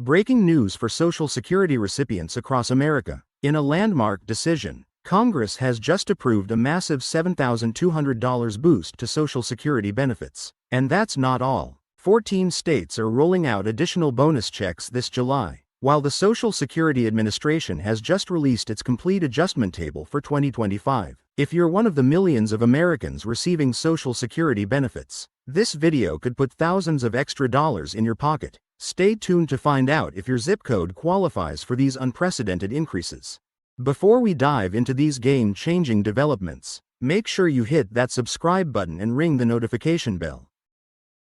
Breaking news for Social Security recipients across America. In a landmark decision, Congress has just approved a massive $7,200 boost to Social Security benefits. And that's not all. 14 states are rolling out additional bonus checks this July, while the Social Security Administration has just released its complete adjustment table for 2025. If you're one of the millions of Americans receiving Social Security benefits, this video could put thousands of extra dollars in your pocket. Stay tuned to find out if your zip code qualifies for these unprecedented increases. Before we dive into these game-changing developments, make sure you hit that subscribe button and ring the notification bell.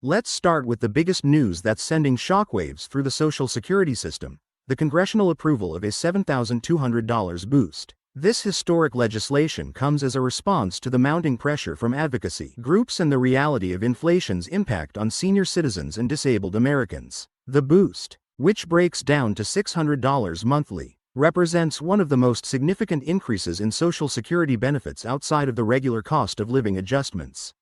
Let's start with the biggest news that's sending shockwaves through the Social Security system: the congressional approval of a $7,200 boost. This historic legislation comes as a response to the mounting pressure from advocacy groups and the reality of inflation's impact on senior citizens and disabled Americans. The boost, which breaks down to $600 monthly, represents one of the most significant increases in Social Security benefits outside of the regular cost of living adjustments.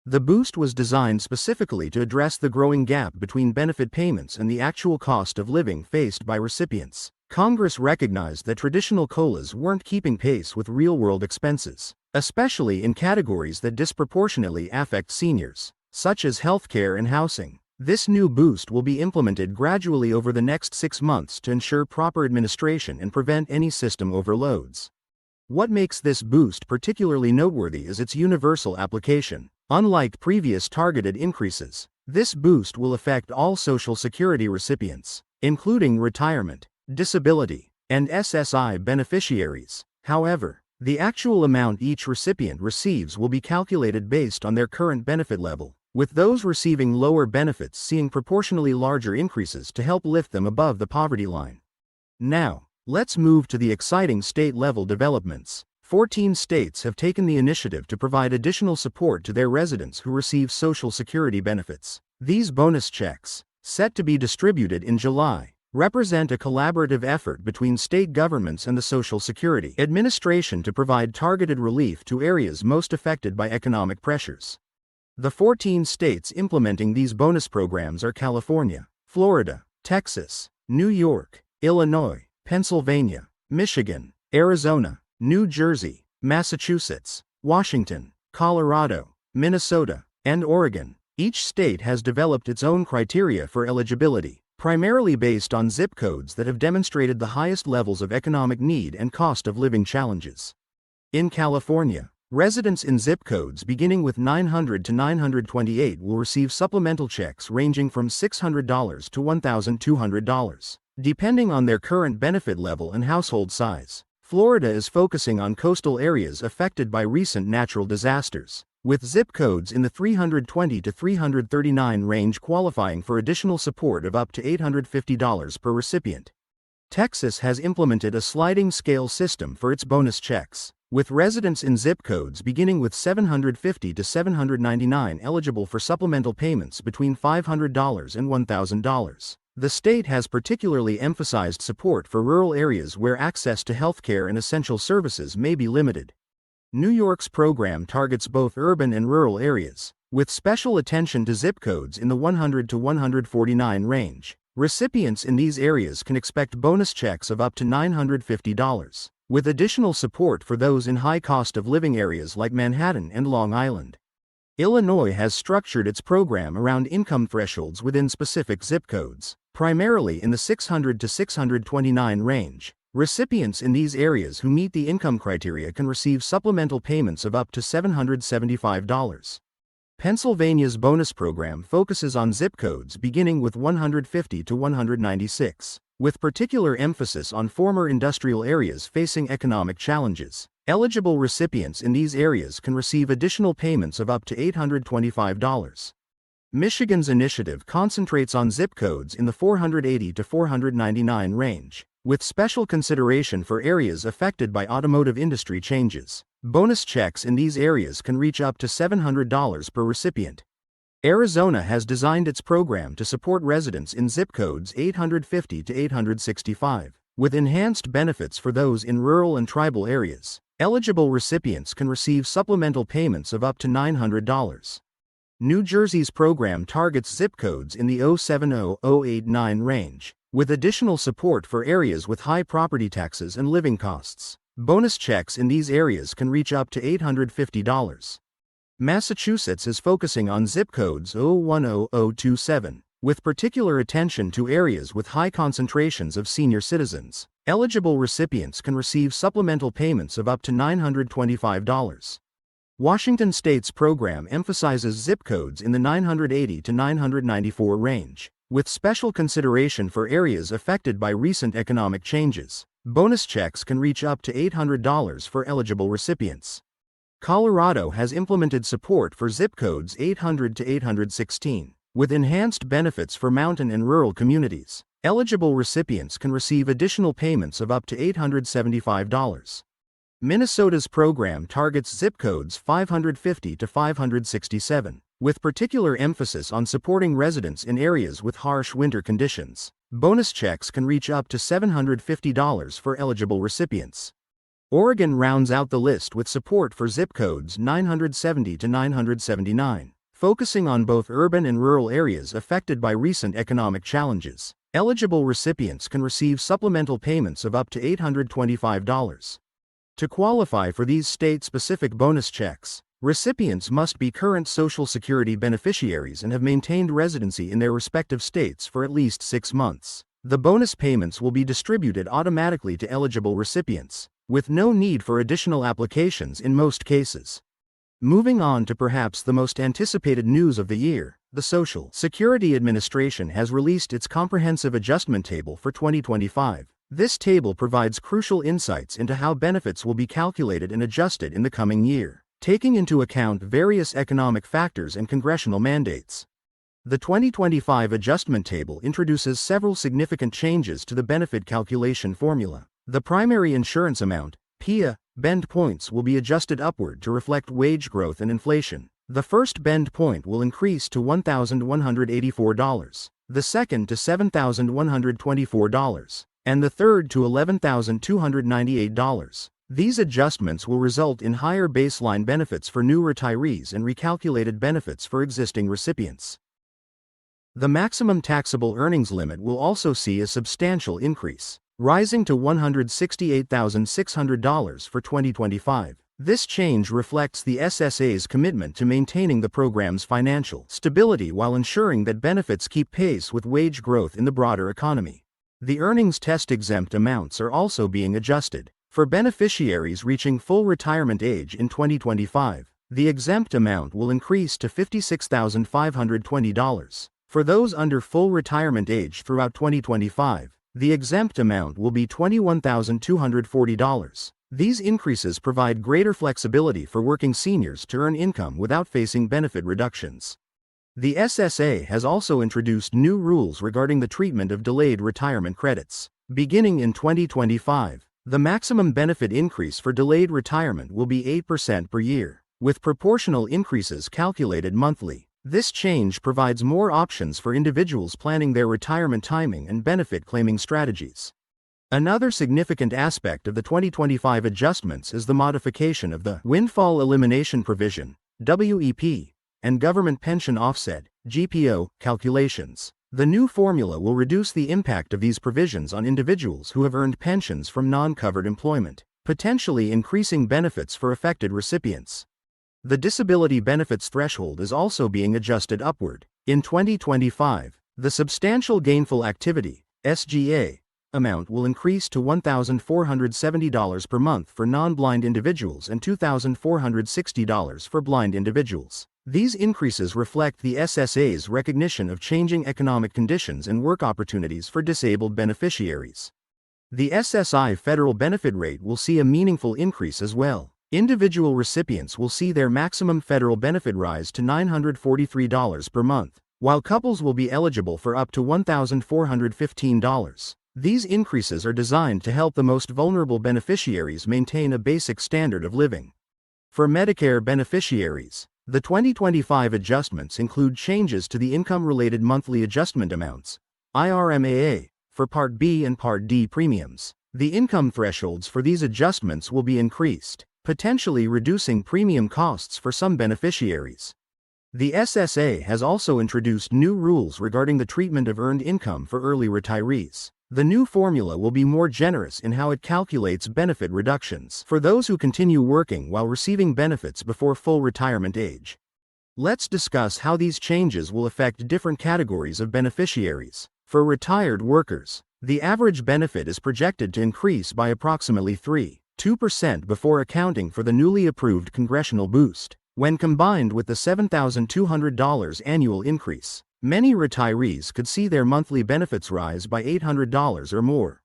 The boost was designed specifically to address the growing gap between benefit payments and the actual cost of living faced by recipients. Congress recognized that traditional COLAs weren't keeping pace with real-world expenses, especially in categories that disproportionately affect seniors, such as healthcare and housing. This new boost will be implemented gradually over the next 6 months to ensure proper administration and prevent any system overloads. What makes this boost particularly noteworthy is its universal application. Unlike previous targeted increases, this boost will affect all Social Security recipients, including retirement, disability, and SSI beneficiaries. However, the actual amount each recipient receives will be calculated based on their current benefit level, with those receiving lower benefits seeing proportionally larger increases to help lift them above the poverty line. Now, let's move to the exciting state-level developments. 14 states have taken the initiative to provide additional support to their residents who receive Social Security benefits. These bonus checks, set to be distributed in July, represent a collaborative effort between state governments and the Social Security Administration to provide targeted relief to areas most affected by economic pressures. The 14 states implementing these bonus programs are California, Florida, Texas, New York, Illinois, Pennsylvania, Michigan, Arizona, New Jersey, Massachusetts, Washington, Colorado, Minnesota, and Oregon. Each state has developed its own criteria for eligibility, primarily based on zip codes that have demonstrated the highest levels of economic need and cost of living challenges. In California, residents in zip codes beginning with 900 to 928 will receive supplemental checks ranging from $600 to $1,200, depending on their current benefit level and household size. Florida is focusing on coastal areas affected by recent natural disasters, with zip codes in the 320 to 339 range qualifying for additional support of up to $850 per recipient. Texas has implemented a sliding scale system for its bonus checks, with residents in zip codes beginning with 750 to 799 eligible for supplemental payments between $500 and $1,000. The state has particularly emphasized support for rural areas where access to healthcare and essential services may be limited. New York's program targets both urban and rural areas, with special attention to zip codes in the 100 to 149 range. Recipients in these areas can expect bonus checks of up to $950, with additional support for those in high cost of living areas like Manhattan and Long Island. Illinois has structured its program around income thresholds within specific zip codes, primarily in the 600 to 629 range. Recipients in these areas who meet the income criteria can receive supplemental payments of up to $775. Pennsylvania's bonus program focuses on zip codes beginning with 150 to 196, with particular emphasis on former industrial areas facing economic challenges. Eligible recipients in these areas can receive additional payments of up to $825. Michigan's initiative concentrates on zip codes in the 480 to 499 range, with special consideration for areas affected by automotive industry changes. Bonus checks in these areas can reach up to $700 per recipient. Arizona has designed its program to support residents in zip codes 850 to 865, with enhanced benefits for those in rural and tribal areas. Eligible recipients can receive supplemental payments of up to $900. New Jersey's program targets zip codes in the 070-089 range, with additional support for areas with high property taxes and living costs. Bonus checks in these areas can reach up to $850. Massachusetts is focusing on zip codes 010027, with particular attention to areas with high concentrations of senior citizens. Eligible recipients can receive supplemental payments of up to $925. Washington State's program emphasizes zip codes in the 980 to 994 range, with special consideration for areas affected by recent economic changes. Bonus checks can reach up to $800 for eligible recipients. Colorado has implemented support for zip codes 800 to 816, with enhanced benefits for mountain and rural communities. Eligible recipients can receive additional payments of up to $875. Minnesota's program targets zip codes 550 to 567, with particular emphasis on supporting residents in areas with harsh winter conditions. Bonus checks can reach up to $750 for eligible recipients. Oregon rounds out the list with support for zip codes 970 to 979, focusing on both urban and rural areas affected by recent economic challenges. Eligible recipients can receive supplemental payments of up to $825. To qualify for these state-specific bonus checks, recipients must be current Social Security beneficiaries and have maintained residency in their respective states for at least 6 months. The bonus payments will be distributed automatically to eligible recipients, with no need for additional applications in most cases. Moving on to perhaps the most anticipated news of the year, the Social Security Administration has released its Comprehensive Adjustment Table for 2025. This table provides crucial insights into how benefits will be calculated and adjusted in the coming year, taking into account various economic factors and congressional mandates. The 2025 Adjustment Table introduces several significant changes to the benefit calculation formula. The primary insurance amount, PIA, bend points will be adjusted upward to reflect wage growth and inflation. The first bend point will increase to $1,184, the second to $7,124, and the third to $11,298. These adjustments will result in higher baseline benefits for new retirees and recalculated benefits for existing recipients. The maximum taxable earnings limit will also see a substantial increase, rising to $168,600 for 2025. This change reflects the SSA's commitment to maintaining the program's financial stability while ensuring that benefits keep pace with wage growth in the broader economy. The earnings test exempt amounts are also being adjusted. For beneficiaries reaching full retirement age in 2025, the exempt amount will increase to $56,520. For those under full retirement age throughout 2025, the exempt amount will be $21,240. These increases provide greater flexibility for working seniors to earn income without facing benefit reductions. The SSA has also introduced new rules regarding the treatment of delayed retirement credits. Beginning in 2025, the maximum benefit increase for delayed retirement will be 8% per year, with proportional increases calculated monthly. This change provides more options for individuals planning their retirement timing and benefit claiming strategies. Another significant aspect of the 2025 adjustments is the modification of the Windfall Elimination Provision, WEP, and Government Pension Offset, GPO, calculations. The new formula will reduce the impact of these provisions on individuals who have earned pensions from non-covered employment, potentially increasing benefits for affected recipients. The disability benefits threshold is also being adjusted upward. In 2025, the Substantial Gainful Activity, SGA, amount will increase to $1,470 per month for non-blind individuals and $2,460 for blind individuals. These increases reflect the SSA's recognition of changing economic conditions and work opportunities for disabled beneficiaries. The SSI federal benefit rate will see a meaningful increase as well. Individual recipients will see their maximum federal benefit rise to $943 per month, while couples will be eligible for up to $1,415. These increases are designed to help the most vulnerable beneficiaries maintain a basic standard of living. For Medicare beneficiaries, the 2025 adjustments include changes to the income-related monthly adjustment amounts, IRMAA, for Part B and Part D premiums. The income thresholds for these adjustments will be increased, potentially reducing premium costs for some beneficiaries. The SSA has also introduced new rules regarding the treatment of earned income for early retirees. The new formula will be more generous in how it calculates benefit reductions for those who continue working while receiving benefits before full retirement age. Let's discuss how these changes will affect different categories of beneficiaries. For retired workers, the average benefit is projected to increase by approximately 3.2% before accounting for the newly approved congressional boost. When combined with the $7,200 annual increase, many retirees could see their monthly benefits rise by $800 or more.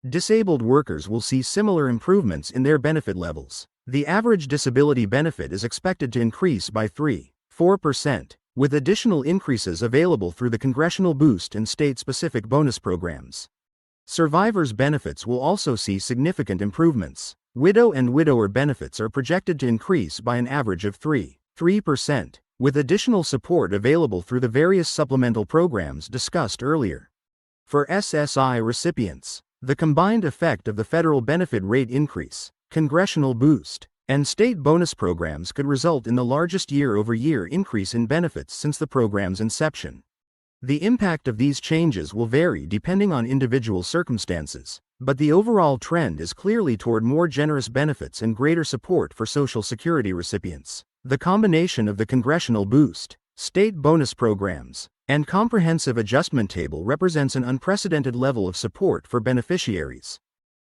Disabled workers will see similar improvements in their benefit levels. The average disability benefit is expected to increase by 3.4%, with additional increases available through the congressional boost and state-specific bonus programs. Survivors' benefits will also see significant improvements. Widow and widower benefits are projected to increase by an average of 3%, with additional support available through the various supplemental programs discussed earlier. For SSI recipients, the combined effect of the federal benefit rate increase, congressional boost, and state bonus programs could result in the largest year-over-year increase in benefits since the program's inception. The impact of these changes will vary depending on individual circumstances, but the overall trend is clearly toward more generous benefits and greater support for Social Security recipients. The combination of the congressional boost, state bonus programs, and comprehensive adjustment table represents an unprecedented level of support for beneficiaries.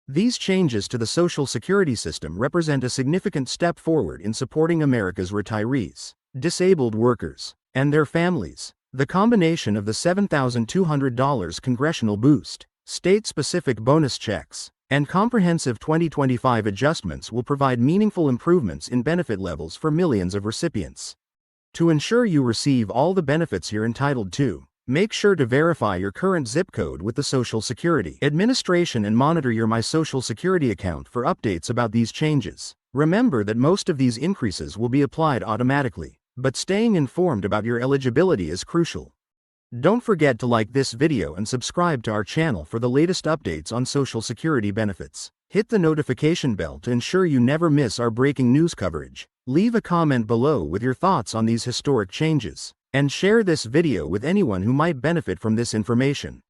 These changes to the Social Security system represent a significant step forward in supporting America's retirees, disabled workers, and their families. The combination of the $7,200 congressional boost, state-specific bonus checks, and comprehensive 2025 adjustments will provide meaningful improvements in benefit levels for millions of recipients. To ensure you receive all the benefits you're entitled to, make sure to verify your current zip code with the Social Security Administration and monitor your My Social Security account for updates about these changes. Remember that most of these increases will be applied automatically, but staying informed about your eligibility is crucial. Don't forget to like this video and subscribe to our channel for the latest updates on Social Security benefits. Hit the notification bell to ensure you never miss our breaking news coverage. Leave a comment below with your thoughts on these historic changes, and share this video with anyone who might benefit from this information.